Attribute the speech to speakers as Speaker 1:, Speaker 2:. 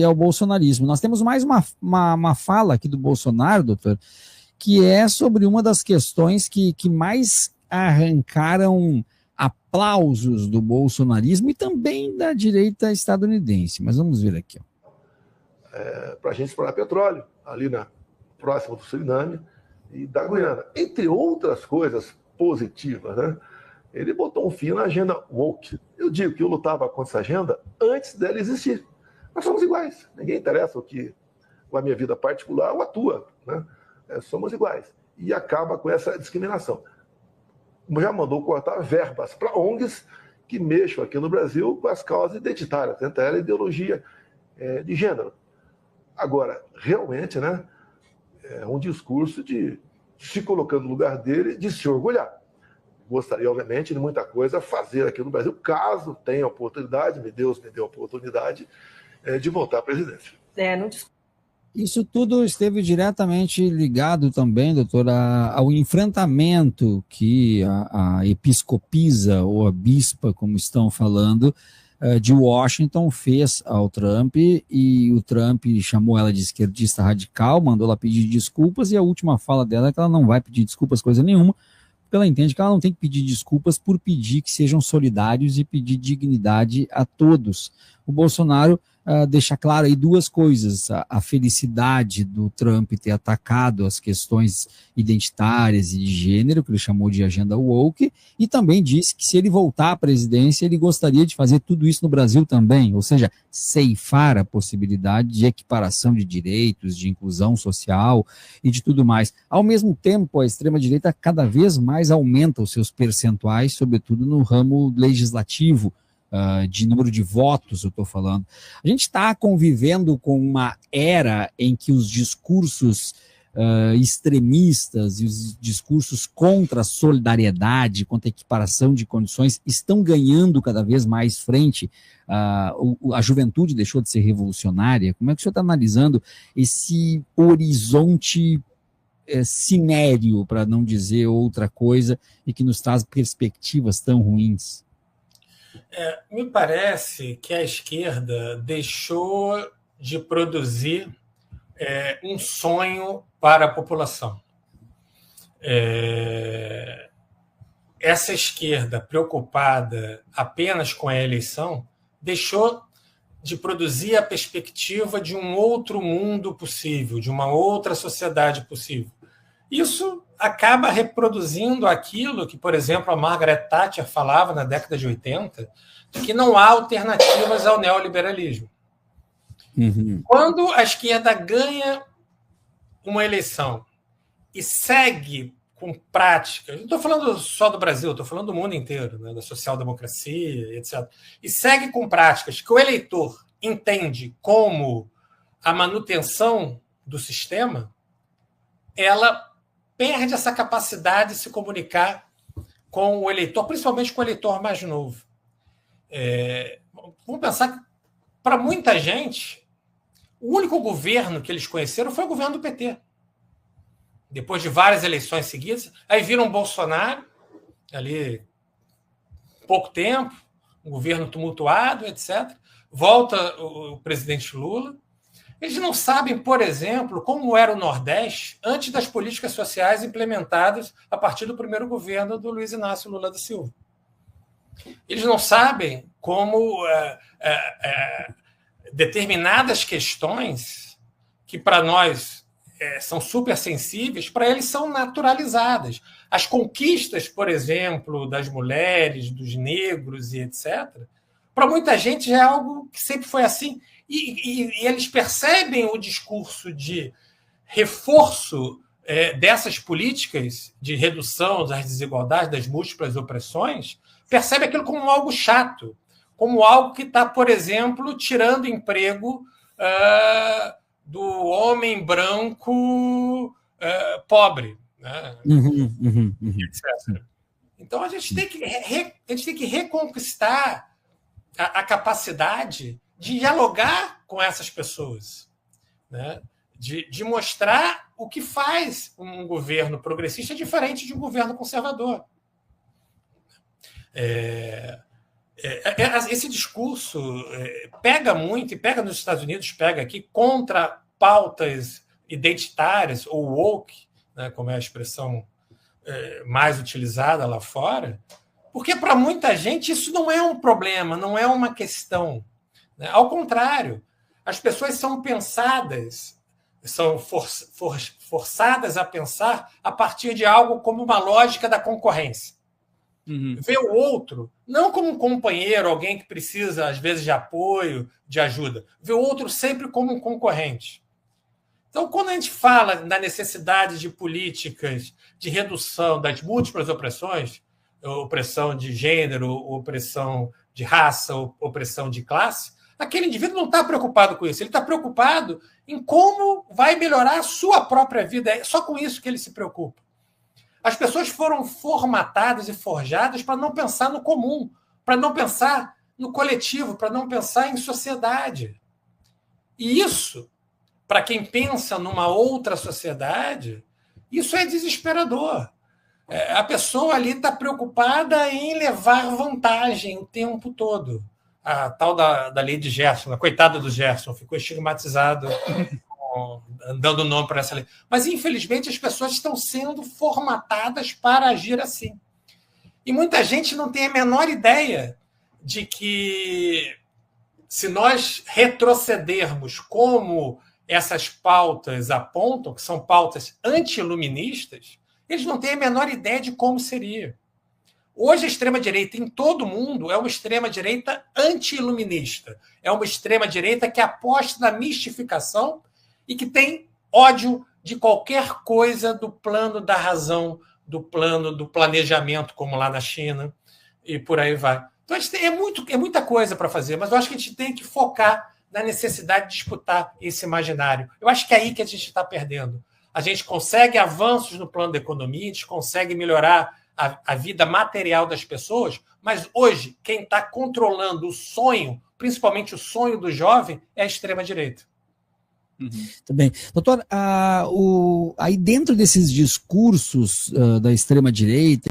Speaker 1: ao bolsonarismo. Nós temos mais uma fala aqui do Bolsonaro, doutor, que é sobre uma das questões que mais arrancaram aplausos do bolsonarismo e também da direita estadunidense. Mas vamos ver aqui.
Speaker 2: Para a gente explorar petróleo, ali próximo do Suriname e da Guiana. Entre outras coisas positivas, né? Ele botou um fim na agenda woke. Eu digo que eu lutava contra essa agenda antes dela existir. Nós somos iguais. Ninguém interessa com a minha vida particular ou a tua, né? Somos iguais. E acaba com essa discriminação. Já mandou cortar verbas para ONGs que mexam aqui no Brasil com as causas identitárias, entre ela a ideologia de gênero. Agora, realmente, né, é um discurso de se colocando no lugar dele, de se orgulhar. Gostaria, obviamente, de muita coisa a fazer aqui no Brasil, caso tenha oportunidade, Deus me deu a oportunidade de voltar à presidência.
Speaker 1: Isso tudo esteve diretamente ligado também, doutor, ao enfrentamento que a episcopisa ou a bispa, como estão falando, de Washington fez ao Trump, e o Trump chamou ela de esquerdista radical, mandou ela pedir desculpas, e a última fala dela é que ela não vai pedir desculpas coisa nenhuma, porque ela entende que ela não tem que pedir desculpas por pedir que sejam solidários e pedir dignidade a todos. O Bolsonaro deixa claro aí duas coisas: a felicidade do Trump ter atacado as questões identitárias e de gênero, que ele chamou de agenda woke, e também disse que se ele voltar à presidência, ele gostaria de fazer tudo isso no Brasil também, ou seja, ceifar a possibilidade de equiparação de direitos, de inclusão social e de tudo mais. Ao mesmo tempo, a extrema-direita cada vez mais aumenta os seus percentuais, sobretudo no ramo legislativo, de número de votos, eu estou falando. A gente está convivendo com uma era em que os discursos extremistas e os discursos contra a solidariedade, contra a equiparação de condições, estão ganhando cada vez mais frente. A juventude deixou de ser revolucionária. Como é que o senhor está analisando esse horizonte cinéreo, para não dizer outra coisa, e que nos traz perspectivas tão ruins?
Speaker 3: Me parece que a esquerda deixou de produzir um sonho para a população. Essa esquerda preocupada apenas com a eleição deixou de produzir a perspectiva de um outro mundo possível, de uma outra sociedade possível. Isso acaba reproduzindo aquilo que, por exemplo, a Margaret Thatcher falava na década de 80, de que não há alternativas ao neoliberalismo.
Speaker 1: Uhum.
Speaker 3: Quando a esquerda ganha uma eleição e segue com práticas, não estou falando só do Brasil, estou falando do mundo inteiro, né, da social-democracia, etc., e segue com práticas que o eleitor entende como a manutenção do sistema, ela perde essa capacidade de se comunicar com o eleitor, principalmente com o eleitor mais novo. Vamos pensar que, para muita gente, o único governo que eles conheceram foi o governo do PT. Depois de várias eleições seguidas, aí viram Bolsonaro, ali pouco tempo, um governo tumultuado, etc. Volta o presidente Lula. Eles não sabem, por exemplo, como era o Nordeste antes das políticas sociais implementadas a partir do primeiro governo do Luiz Inácio Lula da Silva. Eles não sabem como determinadas questões que, para nós, são super sensíveis, para eles são naturalizadas. As conquistas, por exemplo, das mulheres, dos negros e etc., para muita gente já é algo que sempre foi assim. E eles percebem o discurso de reforço dessas políticas de redução das desigualdades, das múltiplas opressões, percebem aquilo como algo chato, como algo que está, por exemplo, tirando emprego do homem branco pobre, né? Etc. Então, a gente tem que reconquistar a capacidade de dialogar com essas pessoas, né? De mostrar o que faz um governo progressista diferente de um governo conservador. Esse discurso pega muito, e pega nos Estados Unidos, pega aqui, contra pautas identitárias, ou woke, né, como é a expressão mais utilizada lá fora, porque para muita gente isso não é um problema, não é uma questão. Né? Ao contrário, as pessoas são pensadas, são forçadas a pensar a partir de algo como uma lógica da concorrência. Ver o outro não como um companheiro, alguém que precisa, às vezes, de apoio, de ajuda. Ver o outro sempre como um concorrente. Então, quando a gente fala da necessidade de políticas de redução das múltiplas opressões, opressão de gênero, opressão de raça, opressão de classe, aquele indivíduo não está preocupado com isso. Ele está preocupado em como vai melhorar a sua própria vida. É só com isso que ele se preocupa. As pessoas foram formatadas e forjadas para não pensar no comum, para não pensar no coletivo, para não pensar em sociedade. E isso, para quem pensa numa outra sociedade, isso é desesperador. A pessoa ali está preocupada em levar vantagem o tempo todo. A tal da lei de Gerson, a coitada do Gerson, ficou estigmatizado dando nome para essa lei. Mas, infelizmente, as pessoas estão sendo formatadas para agir assim. E muita gente não tem a menor ideia de que, se nós retrocedermos como essas pautas apontam, que são pautas anti-iluministas, eles não têm a menor ideia de como seria. Hoje, a extrema-direita em todo o mundo é uma extrema-direita anti-iluminista. É uma extrema-direita que aposta na mistificação e que tem ódio de qualquer coisa do plano da razão, do plano do planejamento, como lá na China, e por aí vai. Então, é muita coisa para fazer, mas eu acho que a gente tem que focar na necessidade de disputar esse imaginário. Eu acho que é aí que a gente está perdendo. A gente consegue avanços no plano da economia, a gente consegue melhorar a vida material das pessoas, mas hoje quem está controlando o sonho, principalmente o sonho do jovem, é a extrema-direita.
Speaker 1: Também. Doutor, aí dentro desses discursos da extrema-direita,